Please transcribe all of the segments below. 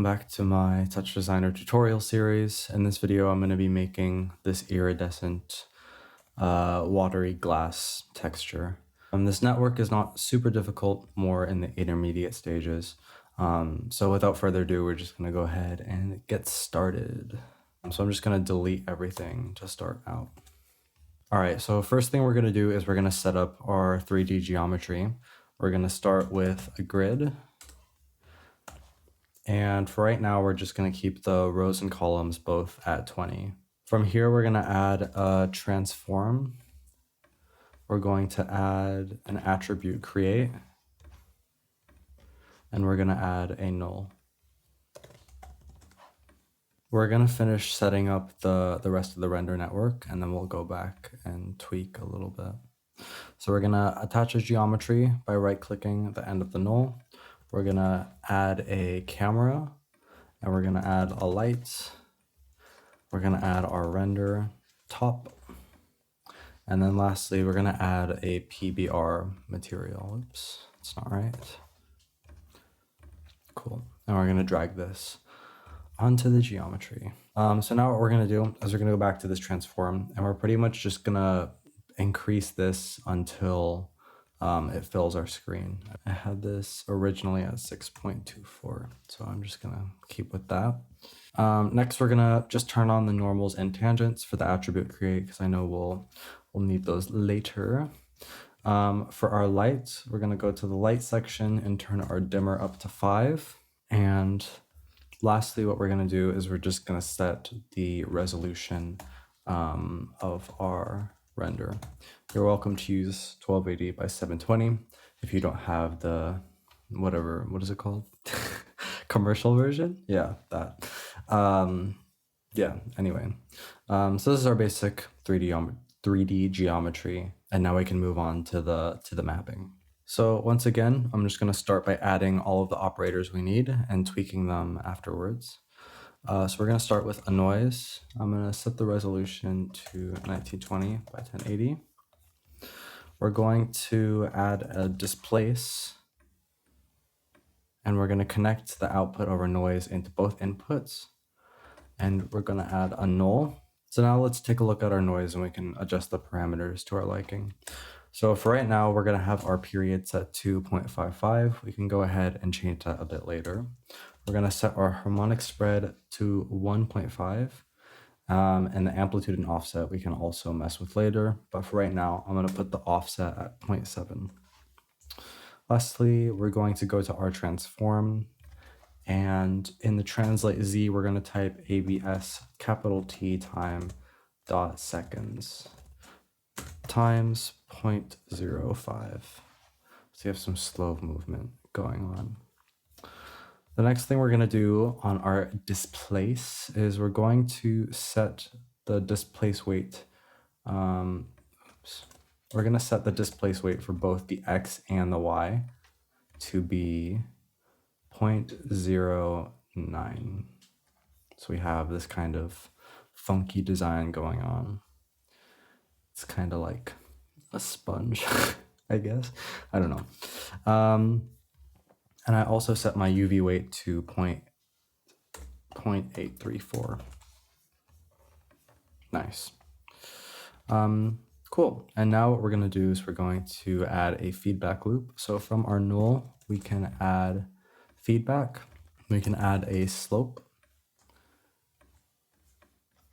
back to my TouchDesigner tutorial series. In this video, I'm going to be making this iridescent watery glass texture. This network is not super difficult, more in the intermediate stages. So without further ado, we're just going to go ahead and get started. So I'm just going to delete everything to start out. All right, so first thing we're going to do is we're going to set up our 3D geometry. We're going to start with a grid. And for right now, we're just going to keep the rows and columns both at 20. From here, we're going to add a transform. We're going to add an attribute create. And we're going to add a null. We're going to finish setting up the rest of the render network, and then we'll go back and tweak a little bit. So we're going to attach a geometry by right-clicking the end of the null. We're going to add a camera, and we're going to add a light. We're going to add our render top. And then lastly, we're going to add a PBR material. Oops, it's not right. Cool. And we're going to drag this onto the geometry. So now what we're going to do is we're going to go back to this transform, and we're pretty much just going to increase this until it fills our screen. I had this originally at 6.24, so I'm just going to keep with that. Next, we're going to just turn on the normals and tangents for the attribute create, because I know we'll need those later. For our lights, we're going to go to the light section and turn our dimmer up to 5. And lastly, what we're going to do is we're just going to set the resolution of our render. You're welcome to use 1280 by 720 if you don't have the what is it called? Commercial version? Yeah, that. Anyway. So this is our basic 3D geometry, and now we can move on to the mapping. So once again, I'm just going to start by adding all of the operators we need and tweaking them afterwards. So we're going to start with a noise. I'm going to set the resolution to 1920 by 1080. We're going to add a displace, and we're going to connect the output over noise into both inputs, and we're going to add a null. So now let's take a look at our noise, and we can adjust the parameters to our liking. So for right now, we're going to have our period set to 0.55. We can go ahead and change that a bit later. We're going to set our harmonic spread to 1.5, and the amplitude and offset we can also mess with later. But for right now, I'm going to put the offset at 0.7. Lastly, we're going to go to our transform, and in the translate Z, we're going to type ABS capital T time dot seconds times 0.05. So you have some slow movement going on. The next thing we're going to do on our displace is we're going to set the displace weight. We're going to set the displace weight for both the X and the Y to be 0.09. So we have this kind of funky design going on. It's kind of like a sponge, I guess. I don't know. And I also set my UV weight to 0.834. Nice. Cool. And now what we're going to do is we're going to add a feedback loop. So from our null, we can add feedback. We can add a slope.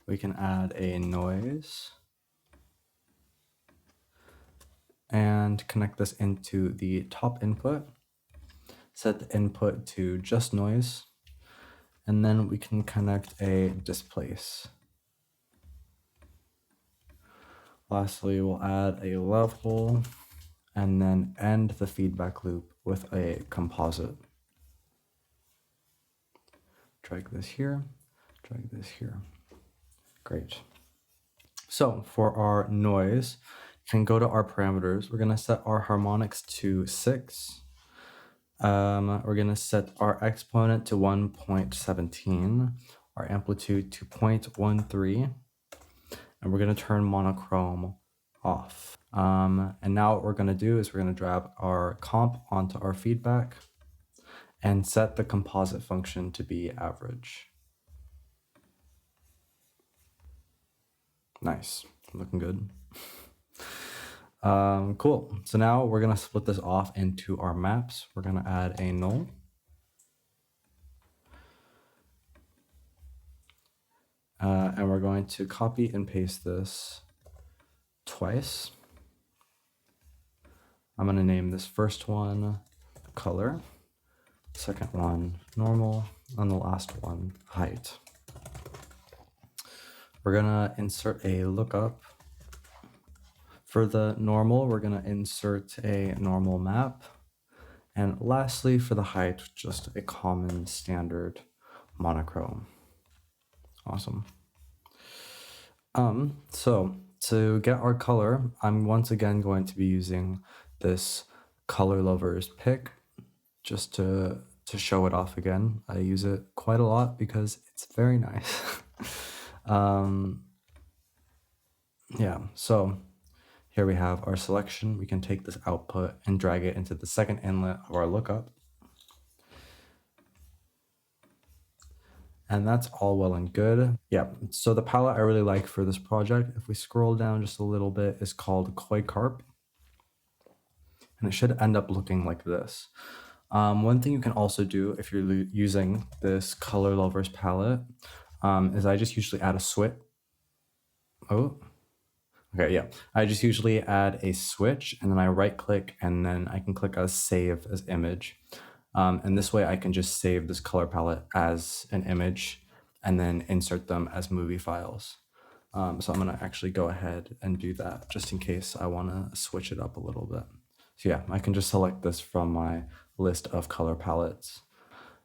We can add a noise. And connect this into the top input. Set the input to just noise. And then we can connect a displace. Lastly, we'll add a level and then end the feedback loop with a composite. Drag this here, drag this here. Great. So for our noise, you can go to our parameters. We're going to set our harmonics to 6. We're going to set our exponent to 1.17, our amplitude to 0.13, and we're going to turn monochrome off. And now what we're going to do is we're going to drag our comp onto our feedback, and set the composite function to be average. Nice, looking good. Cool, so now we're gonna split this off into our maps. We're gonna add a null. And we're going to copy and paste this twice. I'm gonna name this first one color, second one normal, and the last one height. We're gonna insert a lookup. For the normal, we're gonna insert a normal map. And lastly, for the height, just a common standard monochrome. Awesome. So to get our color, I'm once again going to be using this color lovers pick just to show it off again. I use it quite a lot because it's very nice. Yeah, so here we have our selection. We can take this output and drag it into the second inlet of our lookup. And that's all well and good. Yeah, so the palette I really like for this project, if we scroll down just a little bit, is called Koi Carp. And it should end up looking like this. One thing you can also do if you're using this Color Lovers palette is I just usually add a switch. Oh, okay, yeah. I just usually add a switch and then I right click and then I can click as save as image. And this way I can just save this color palette as an image and then insert them as movie files. So I'm gonna actually go ahead and do that just in case I wanna switch it up a little bit. So yeah, I can just select this from my list of color palettes.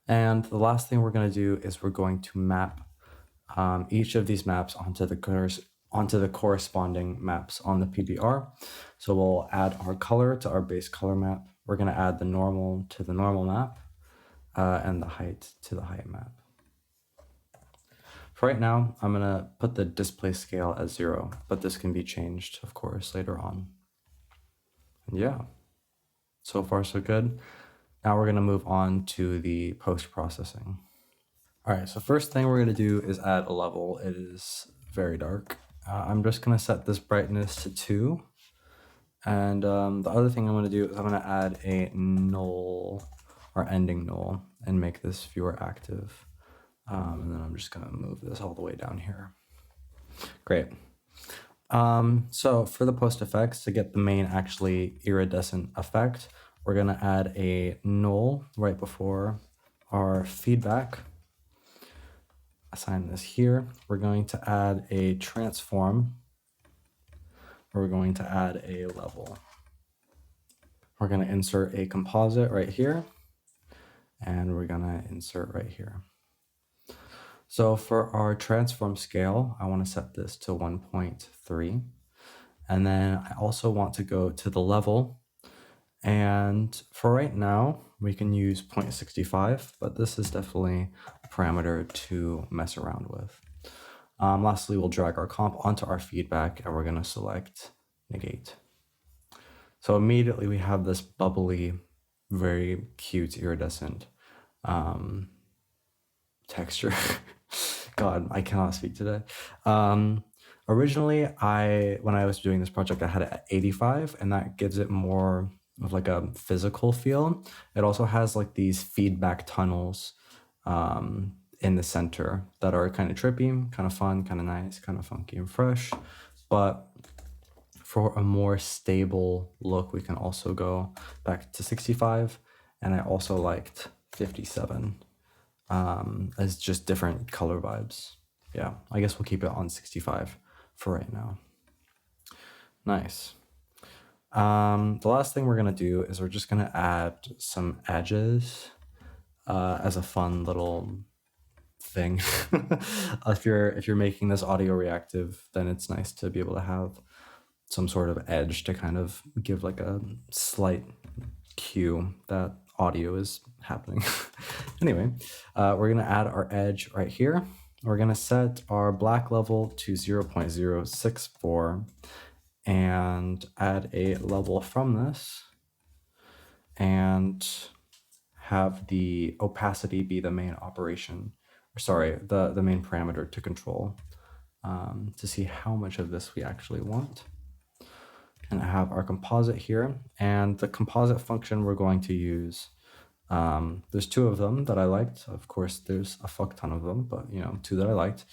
And the last thing we're gonna do is we're going to map each of these maps onto the corresponding maps on the PBR. So we'll add our color to our base color map. We're gonna add the normal to the normal map and the height to the height map. For right now, I'm gonna put the display scale as 0, but this can be changed, of course, later on. And yeah, so far so good. Now we're gonna move on to the post-processing. All right, so first thing we're gonna do is add a level. It is very dark. I'm just gonna set this brightness to 2. And the other thing I'm gonna do is I'm gonna add a null or ending null and make this viewer active. And then I'm just gonna move this all the way down here. Great. So for the post effects, to get the main actually iridescent effect, we're gonna add a null right before our feedback. Assign this here. We're going to add a transform. We're going to add a level. We're gonna insert a composite right here, and we're gonna insert right here. So for our transform scale, I want to set this to 1.3. And then I also want to go to the level. And for right now, we can use 0.65, but this is definitely a parameter to mess around with. Lastly, we'll drag our comp onto our feedback and we're going to select negate. So immediately we have this bubbly, very cute iridescent texture. God, I cannot speak today. Originally, when I was doing this project, I had it at 85, and that gives it more of like a physical feel. It also has like these feedback tunnels in the center that are kind of trippy, kind of fun, kind of nice, kind of funky and fresh. But for a more stable look, we can also go back to 65, and I also liked 57 as just different color vibes. Yeah, I guess we'll keep it on 65 for right now. Nice. The last thing we're gonna do is we're just gonna add some edges as a fun little thing. If you're making this audio reactive, then it's nice to be able to have some sort of edge to kind of give like a slight cue that audio is happening. Anyway, we're gonna add our edge right here. We're gonna set our black level to 0.064 and add a level from this and have the opacity be the main operation, or sorry, the main parameter to control, to see how much of this we actually want. And I have our composite here, and the composite function we're going to use, there's two of them that I liked. Of course, there's a fuck ton of them, but two that I liked.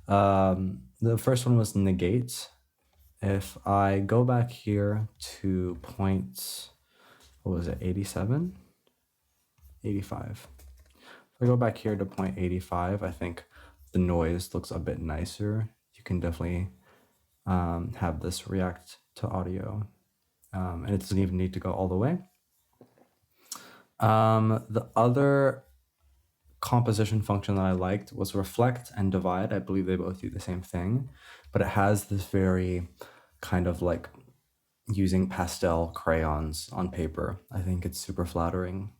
The first one was negate. If I go back here to point, what was it, 87? 85. If I go back here to point 85, I think the noise looks a bit nicer. You can definitely have this react to audio, and it doesn't even need to go all the way. The other composition function that I liked was reflect and divide. I believe they both do the same thing, but it has this very kind of like using pastel crayons on paper. I think it's super flattering.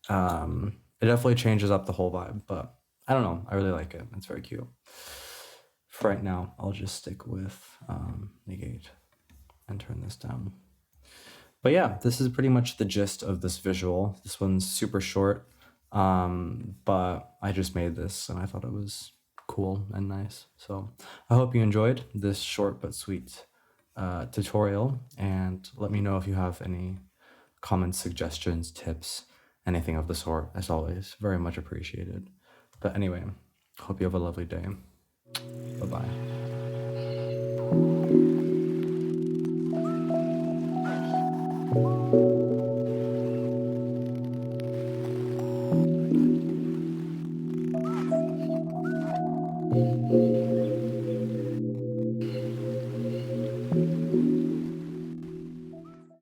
It definitely changes up the whole vibe, but I don't know. I really like it. It's very cute. For right now, I'll just stick with negate and turn this down. But yeah, this is pretty much the gist of this visual. This one's super short, but I just made this and I thought it was cool and nice. So I hope you enjoyed this short but sweet tutorial, and let me know if you have any comments, suggestions, tips, anything of the sort. As always, very much appreciated. But anyway, hope you have a lovely day. Bye-bye.